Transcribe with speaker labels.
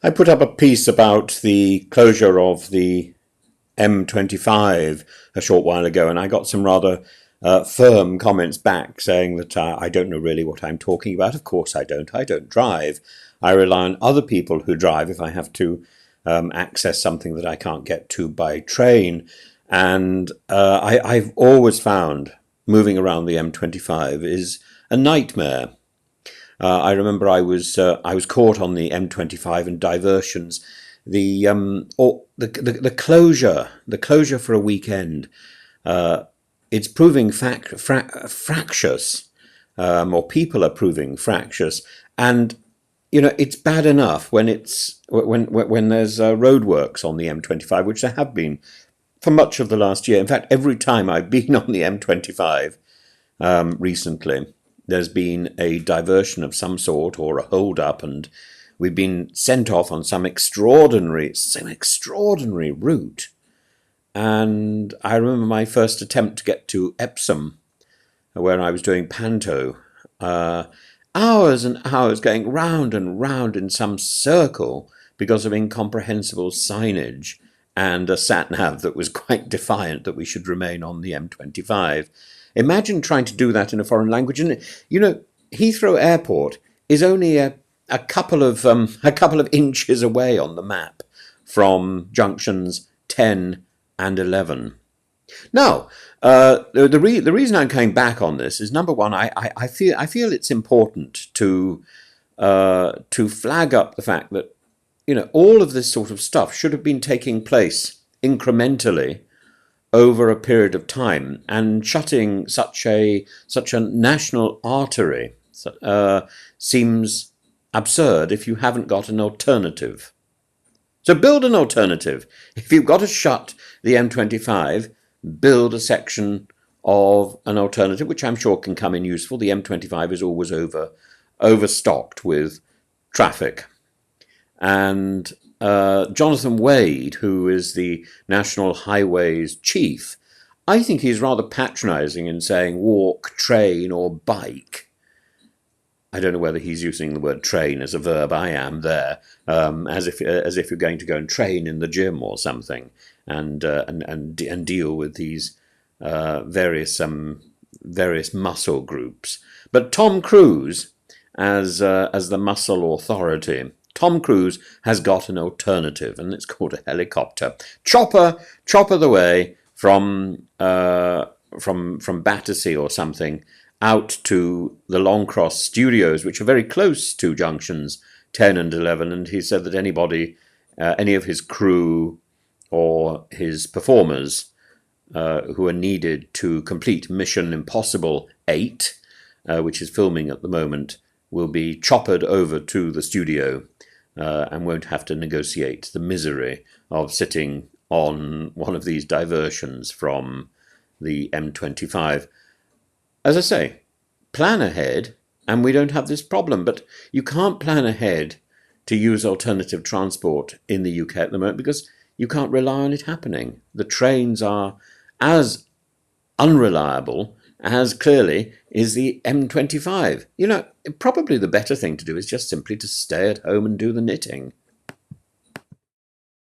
Speaker 1: I put up a piece about the closure of the M25 a short while ago, and I got some rather firm comments back saying that I don't know really what I'm talking about. Of course I don't. I don't drive. I rely on other people who drive if I have to access something that I can't get to by train. And I've always found moving around the M25 is a nightmare. I remember I was caught on the M25 and diversions. The closure for a weekend. It's proving fractious, or people are proving fractious, and it's bad enough when there's roadworks on the M25, which there have been for much of the last year. In fact, every time I've been on the M25 recently, there's been a diversion of some sort or a hold-up, and we've been sent off on some extraordinary route. And I remember my first attempt to get to Epsom, when I was doing panto, hours and hours going round and round in some circle because of incomprehensible signage and a sat-nav that was quite defiant that we should remain on the M25. Imagine trying to do that in a foreign language. And Heathrow Airport is only a couple of inches away on the map from junctions 10 and 11. Now, the reason I'm coming back on this is, number one, I feel it's important to flag up the fact that all of this sort of stuff should have been taking place incrementally over a period of time, and shutting such a national artery seems absurd if you haven't got an alternative. So build an alternative. If you've got to shut the M25, build a section of an alternative, which I'm sure can come in useful. The M25 is always overstocked with traffic. And Jonathan Wade, who is the National Highways chief, I think he's rather patronising in saying walk, train or bike. I don't know whether he's using the word train as a verb. I am there, as if you're going to go and train in the gym or something, and deal with these various muscle groups. But Tom Cruise, as the muscle authority, Tom Cruise has got an alternative, and it's called a helicopter. Chopper the way from Battersea or something out to the Longcross studios, which are very close to junctions 10 and 11. And he said that anybody, any of his crew or his performers who are needed to complete Mission Impossible 8, which is filming at the moment, will be choppered over to the studio and won't have to negotiate the misery of sitting on one of these diversions from the M25. As I say, plan ahead and we don't have this problem. But you can't plan ahead to use alternative transport in the UK at the moment because you can't rely on it happening. The trains are as unreliable as clearly is the M25. Probably the better thing to do is just simply to stay at home and do the knitting.